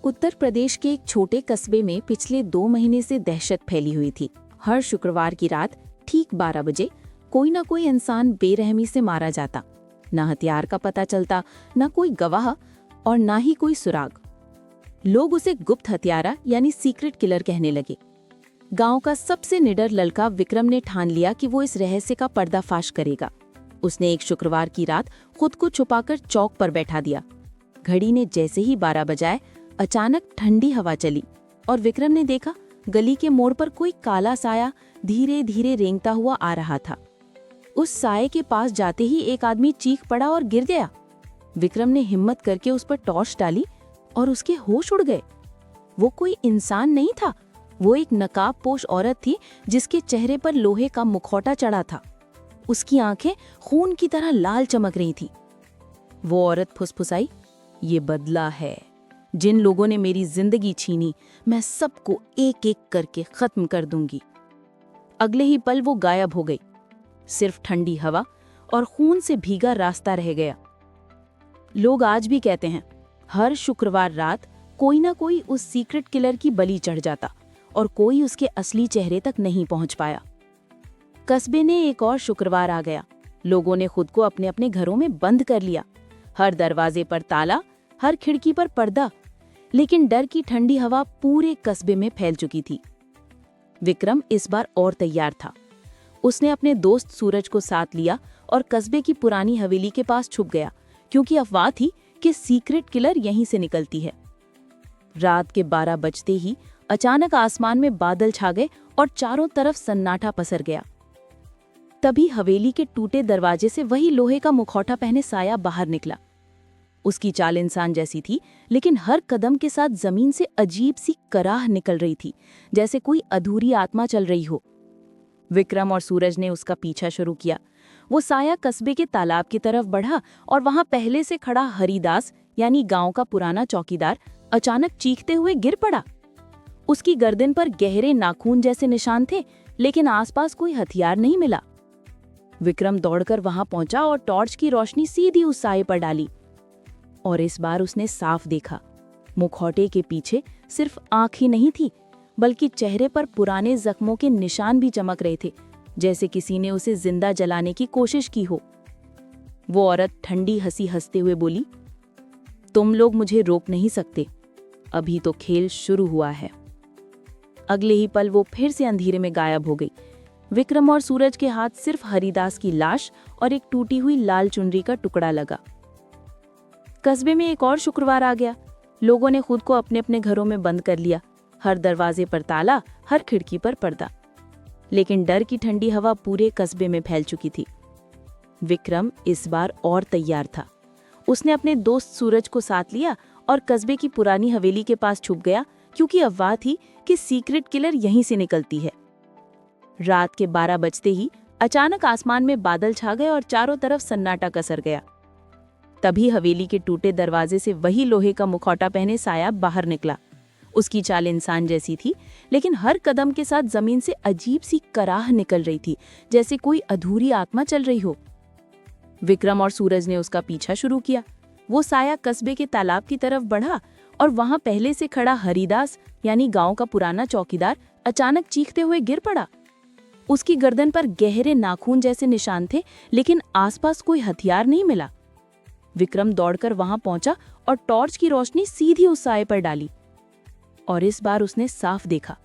उत्तर प्रदेश के एक छोटे कस्बे में पिछले 2 महीने से दहशत फैली हुई थी। हर शुक्रवार की रात ठीक 12 बजे कोई ना कोई इंसान बेरहमी से मारा जाता। न हथियार का पता चलता, न कोई गवाह और न ही कोई सुराग। लोग उसे गुप्त हत्यारा यानी सीक्रेट किलर कहने लगे। गांव का सबसे निडर लड़का विक्रम ने ठान लिया कि वो इस रहस्य का पर्दाफाश करेगा। उसने एक शुक्रवार की रात खुद को छुपाकर चौक पर बैठा दिया। घड़ी ने जैसे ही 12 बजाए, अचानक ठंडी हवा चली और विक्रम ने देखा गली के मोड़ पर कोई काला साया धीरे धीरे रेंगता हुआ आ रहा था। उस साये के पास जाते ही एक आदमी चीख पड़ा और गिर गया। विक्रम ने हिम्मत करके उस पर टॉर्च डाली और उसके होश उड़ गए। वो कोई इंसान नहीं था, वो एक नकाबपोश औरत थी जिसके चेहरे पर लोहे का मुखौटा चढ़ा था। उसकी आंखें खून की तरह लाल चमक रही थी। वो औरत फुसफुसाई, ये बदला है। जिन लोगों ने मेरी जिंदगी छीनी, मैं सबको एक एक करके खत्म कर दूंगी। अगले ही पल वो गायब हो गई। सिर्फ ठंडी हवा और खून से भीगा रास्ता रह गया। लोग आज भी कहते हैं, हर शुक्रवार रात कोई ना कोई उस सीक्रेट किलर की बलि चढ़ जाता और कोई उसके असली चेहरे तक नहीं पहुंच पाया। कस्बे ने एक और शुक्रवार आ गया। लोगों ने खुद को अपने अपने घरों में बंद कर लिया। हर दरवाजे पर ताला, हर खिड़की पर पर्दा, लेकिन डर की ठंडी हवा पूरे कस्बे में फैल चुकी थी। विक्रम इस बार और तैयार था। उसने अपने दोस्त सूरज को साथ लिया और कस्बे की पुरानी हवेली के पास छुप गया, क्योंकि अफवाह थी कि सीक्रेट किलर यहीं से निकलती है। रात के 12 बजते ही अचानक आसमान में बादल छा गए और चारों तरफ सन्नाटा पसर गया। तभी हवेली के टूटे दरवाजे से वही लोहे का मुखौटा पहने साया बाहर निकला। उसकी चाल इंसान जैसी थी, लेकिन हर कदम के साथ जमीन से अजीब सी कराह निकल रही थी, जैसे कोई अधूरी आत्मा चल रही हो। विक्रम और सूरज ने उसका पीछा शुरू किया। वो साया कस्बे के तालाब की तरफ बढ़ा और वहां पहले से खड़ा हरिदास यानी गांव का पुराना चौकीदार अचानक चीखते हुए गिर पड़ा। उसकी गर्दन पर गहरे नाखून जैसे निशान थे, लेकिन आसपास कोई हथियार नहीं मिला। विक्रम दौड़कर वहां पहुंचा और टॉर्च की रोशनी सीधी उस साये पर डाली। और इस बार उसने साफ देखा, मुखौटे के पीछे सिर्फ आंख ही नहीं थी, बल्कि चेहरे पर पुराने जख्मों के निशान भी चमक रहे थे, जैसे किसी ने उसे जिंदा जलाने की कोशिश की हो। वो औरत ठंडी हंसी हंसते हुए बोली, तुम लोग मुझे रोक नहीं सकते, अभी तो खेल शुरू हुआ है। अगले ही पल वो फिर से अंधेरे में गायब हो गई। विक्रम और सूरज के हाथ सिर्फ हरिदास की लाश और एक टूटी हुई लाल चुनरी का टुकड़ा लगा। कस्बे में एक और शुक्रवार आ गया। लोगों ने खुद को अपने अपने घरों में बंद कर लिया। हर दरवाजे पर ताला, हर खिड़की पर पर्दा, लेकिन डर की ठंडी हवा पूरे कस्बे में फैल चुकी थी। विक्रम इस बार और तैयार था। उसने अपने दोस्त सूरज को साथ लिया और कस्बे की पुरानी हवेली के पास छुप गया, क्योंकि अफवाह थी कि सीक्रेट किलर यहीं से निकलती है। रात के 12 बजते ही अचानक आसमान में बादल छा गए और चारों तरफ सन्नाटा कसर गया। तभी हवेली के टूटे दरवाजे से वही लोहे का मुखौटा पहने साया बाहर निकला। उसकी चाल इंसान जैसी थी, लेकिन हर कदम के साथ जमीन से अजीब सी कराह निकल रही थी, जैसे कोई अधूरी आत्मा चल रही हो। विक्रम और सूरज ने उसका पीछा शुरू किया। वो साया कस्बे के तालाब की तरफ बढ़ा और वहां पहले से खड़ा हरिदास यानी गांव का पुराना चौकीदार अचानक चीखते हुए गिर पड़ा। उसकी गर्दन पर गहरे नाखून जैसे निशान थे, लेकिन आसपास कोई हथियार नहीं मिला। विक्रम दौड़कर वहां पहुंचा और टॉर्च की रोशनी सीधी उस साये पर डाली। और इस बार उसने साफ देखा,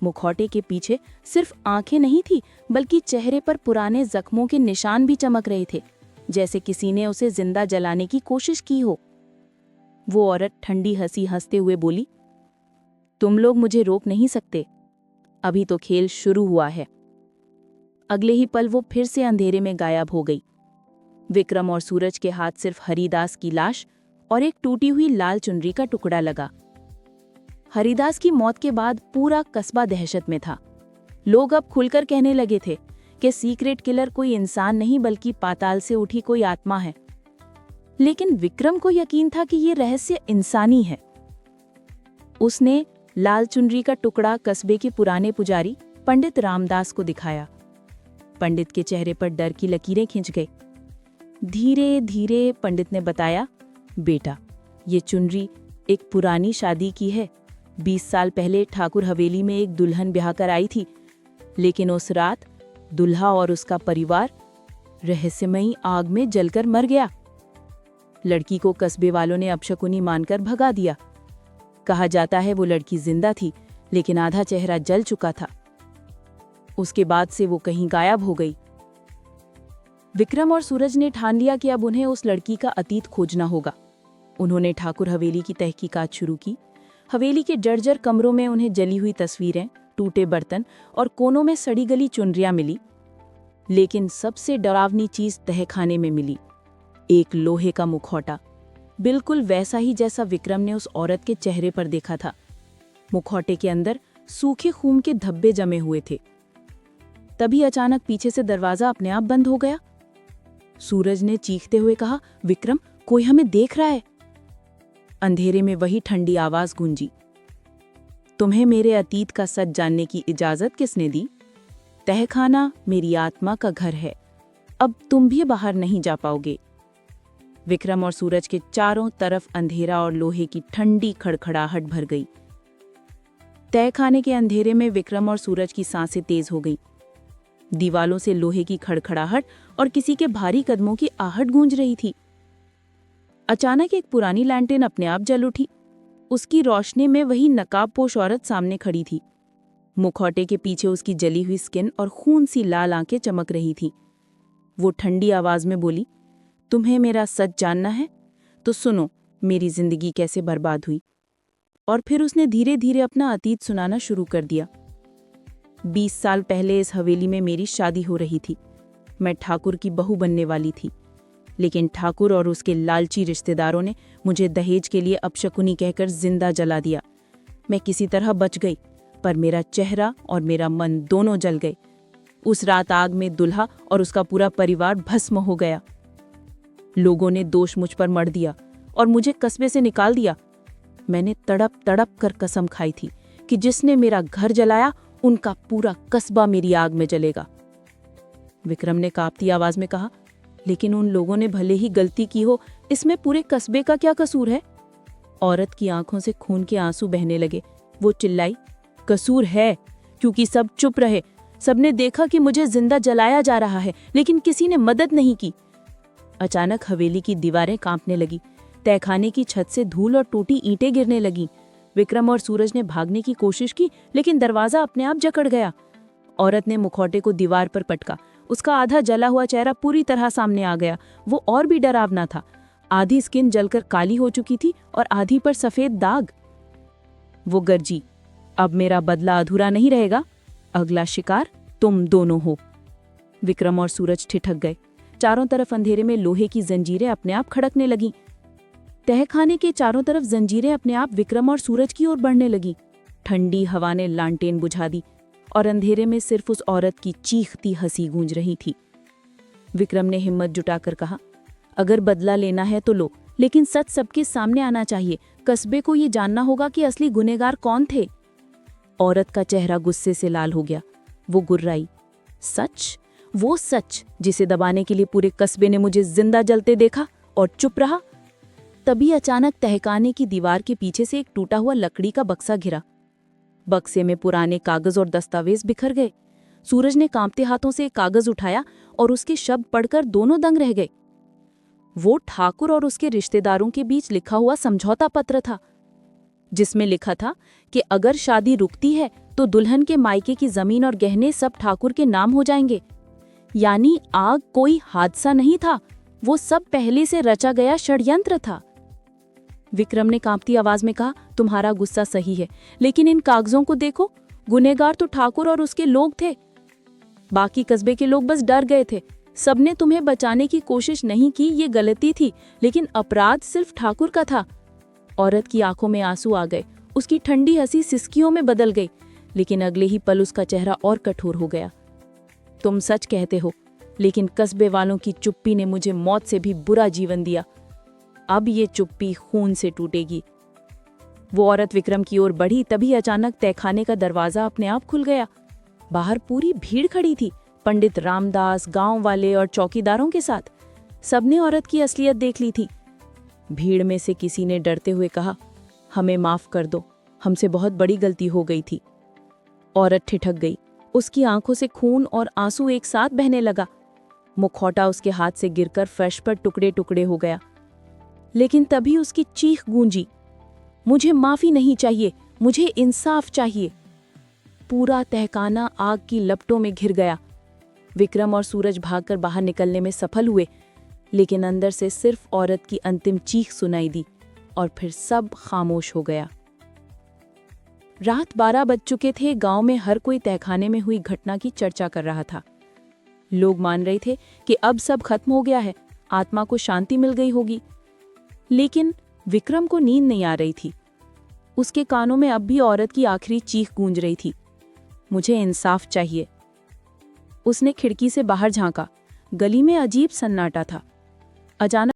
मुखौटे के पीछे सिर्फ आंखें नहीं थी, बल्कि चेहरे पर पुराने जख्मों के निशान भी चमक रहे थे, जैसे किसी ने उसे जिंदा जलाने की कोशिश की हो। वो औरत ठंडी हंसी हंसते हुए बोली, तुम लोग मुझे रोक नहीं सकते, अभी तो खेल शुरू हुआ है। अगले ही पल वो फिर से अंधेरे में गायब हो गई। विक्रम और सूरज के हाथ सिर्फ हरिदास की लाश और एक टूटी हुई लाल चुनरी का टुकड़ा लगा। हरिदास की मौत के बाद पूरा कस्बा दहशत में था। लोग अब खुलकर कहने लगे थे कि सीक्रेट किलर कोई इंसान नहीं, बल्कि पाताल से उठी कोई आत्मा है। लेकिन विक्रम को यकीन था कि ये रहस्य इंसानी है। उसने लाल चुनरी का टुकड़ा कस्बे के पुराने पुजारी पंडित रामदास को दिखाया। पंडित के चेहरे पर डर की लकीरें खिंच गई। धीरे धीरे पंडित ने बताया, बेटा, ये चुनरी एक पुरानी शादी की है। 20 साल पहले ठाकुर हवेली में एक दुल्हन ब्याह कर आई थी, लेकिन उस रात दुल्हा और उसका परिवार रहस्यमयी आग में जलकर मर गया। लड़की को कस्बे वालों ने अपशकुनी मानकर भगा दिया। कहा जाता है वो लड़की जिंदा थी, लेकिन आधा चेहरा जल चुका था। उसके बाद से वो कहीं गायब हो गई। विक्रम और सूरज ने ठान लिया कि अब उन्हें उस लड़की का अतीत खोजना होगा। उन्होंने ठाकुर हवेली की तहकीकात शुरू की। हवेली के जर्जर कमरों में उन्हें जली हुई तस्वीरें, टूटे बर्तन और कोनों में सड़ी गली चुनरियां मिली। लेकिन सबसे डरावनी चीज तहखाने में मिली, एक लोहे का मुखौटा, बिल्कुल वैसा ही जैसा विक्रम ने उस औरत के चेहरे पर देखा था। मुखौटे के अंदर सूखे खून के धब्बे जमे हुए थे। तभी अचानक पीछे से दरवाजा अपने आप बंद हो गया। सूरज ने चीखते हुए कहा, विक्रम, कोई हमें देख रहा है। अंधेरे में वही ठंडी आवाज गूंजी, तुम्हें मेरे अतीत का सच जानने की इजाजत किसने दी? तहखाना मेरी आत्मा का घर है, अब तुम भी बाहर नहीं जा पाओगे। विक्रम और सूरज के चारों तरफ अंधेरा और लोहे की ठंडी खड़खड़ाहट भर गई। तहखाने के अंधेरे में विक्रम और सूरज की सांसें तेज हो गईं। दीवालों से लोहे की खड़खड़ाहट और किसी के भारी कदमों की आहट गूंज रही थी। अचानक एक पुरानी लैंटेन अपने आप जल उठी। उसकी रोशनी में वही नकाबपोश औरत सामने खड़ी थी। मुखौटे के पीछे उसकी जली हुई स्किन और खून सी लाल आंखें चमक रही थीं। वो ठंडी आवाज में बोली, तुम्हें मेरा सच जानना है तो सुनो, मेरी जिंदगी कैसे बर्बाद हुई। और फिर उसने धीरे धीरे अपना अतीत सुनाना शुरू कर दिया। 20 साल पहले इस हवेली में मेरी शादी हो रही थी। मैं ठाकुर की बहू बनने वाली थी, लेकिन ठाकुर और उसके लालची रिश्तेदारों ने मुझे दहेज के लिए अपशकुनी कहकर जिंदा जला दिया। मैं किसी तरह बच गई, पर मेरा चेहरा और मेरा मन दोनों जल गए। उस रात आग में दुल्हा और उसका पूरा परिवार भस्म हो गया। लोगों ने दोष मुझ पर मढ़ दिया और मुझे कस्बे से निकाल दिया। मैंने तड़प तड़प कर कसम खाई थी कि जिसने मेरा घर जलाया उनका पूरा कस्बा मेरी आग में जलेगा। विक्रम ने कांपती आवाज में कहा, लेकिन उन लोगों ने भले ही गलती की हो, इसमें पूरे कस्बे का क्या कसूर है? औरत की आंखों से खून के आंसू बहने लगे। वो चिल्लाई, कसूर है, क्योंकि सब चुप रहे। सबने देखा कि मुझे जिंदा जलाया जा रहा है, लेकिन किसी ने मदद नहीं की। अचानक हवेली की दीवारें कांपने लगी। तहखाने की छत से धूल और टूटी ईंटें गिरने लगीं। विक्रम और सूरज ने भागने की कोशिश की, लेकिन दरवाजा अपने आप जकड़ गया। औरत ने मुखौटे को दीवार पर पटका। उसका आधा जला हुआ चेहरा पूरी तरह सामने आ गया। वो और भी डरावना था। आधी स्किन जलकर काली हो चुकी थी और आधी पर सफेद दाग। वो गरजी, अब मेरा बदला अधूरा नहीं रहेगा। अगला शिकार तुम दोनों हो। विक्रम और सूरज ठिठक गए। चारों तरफ अंधेरे में लोहे की जंजीरें अपने आप खड़कने लगीं। तहखाने के चारों तरफ जंजीरें अपने आप विक्रम और सूरज की ओर बढ़ने लगीं। ठंडी हवा ने लालटेन बुझा दी और अंधेरे में सिर्फ उस औरत की चीखती हंसी गूंज रही थी। विक्रम ने हिम्मत जुटाकर कहा, अगर बदला लेना है तो लो, लेकिन सच सबके सामने आना चाहिए। कस्बे को ये जानना होगा कि असली गुनहगार कौन थे। औरत का चेहरा गुस्से से लाल हो गया। वो गुर्राई, सच? वो सच जिसे दबाने के लिए पूरे कस्बे ने मुझे जिंदा जलते देखा और चुप रहा। तभी अचानक तहखाने की दीवार के पीछे से एक टूटा हुआ लकड़ी का बक्सा घिरा। बक्से में पुराने कागज और दस्तावेज बिखर गए। सूरज ने कांपते हाथों से एक कागज उठाया और उसके शब्द पढ़कर दोनों दंग रह गए। वो ठाकुर और उसके रिश्तेदारों के बीच लिखा हुआ समझौता पत्र था, जिसमें लिखा था कि अगर शादी रुकती है तो दुल्हन के मायके की जमीन और गहने सब ठाकुर के नाम हो जाएंगे। यानी आग कोई हादसा नहीं था, वो सब पहले से रचा गया षड्यंत्र था। विक्रम ने कांपती आवाज में कहा, तुम्हारा गुस्सा सही है, लेकिन इन कागजों को देखो। गुनहगार तो ठाकुर और उसके लोग थे। बाकी कस्बे के लोग बस डर गए थे। सबने तुम्हें बचाने की कोशिश नहीं की, ये गलती थी, लेकिन अपराध सिर्फ ठाकुर का था। औरत की आंखों में आंसू आ गए। उसकी ठंडी हंसी सिसकियों में बदल गई, लेकिन अगले ही पल उसका चेहरा और कठोर हो गया। तुम सच कहते हो, लेकिन कस्बे वालों की चुप्पी ने मुझे मौत से भी बुरा जीवन दिया। अब ये चुप्पी खून से टूटेगी। वो औरत विक्रम की ओर बढ़ी, तभी अचानक तहखाने का दरवाजा अपने आप खुल गया। बाहर पूरी भीड़ खड़ी थी, पंडित रामदास, गांव वाले और चौकीदारों के साथ। सबने औरत की असलियत देख ली थी। भीड़ में से किसी ने डरते हुए कहा, हमें माफ कर दो, हमसे बहुत बड़ी गलती हो गई थी। औरत ठिठक गई। उसकी आंखों से खून और आंसू एक साथ बहने लगा। मुखौटा उसके हाथ से गिरकर फर्श पर टुकड़े टुकड़े हो गया। लेकिन तभी उसकी चीख गूंजी, मुझे माफी नहीं चाहिए, मुझे इंसाफ चाहिए। पूरा तहखाना आग की लपटों में घिर गया। विक्रम और सूरज भागकर बाहर निकलने में सफल हुए, लेकिन अंदर से सिर्फ औरत की अंतिम चीख सुनाई दी और फिर सब खामोश हो गया। रात 12 बज चुके थे। गांव में हर कोई तहखाने में हुई घटना की चर्चा कर रहा था। लोग मान रहे थे कि अब सब खत्म हो गया है, आत्मा को शांति मिल गई होगी। लेकिन विक्रम को नींद नहीं आ रही थी। उसके कानों में अब भी औरत की आखिरी चीख गूंज रही थी, मुझे इंसाफ चाहिए। उसने खिड़की से बाहर झांका। गली में अजीब सन्नाटा था। अचानक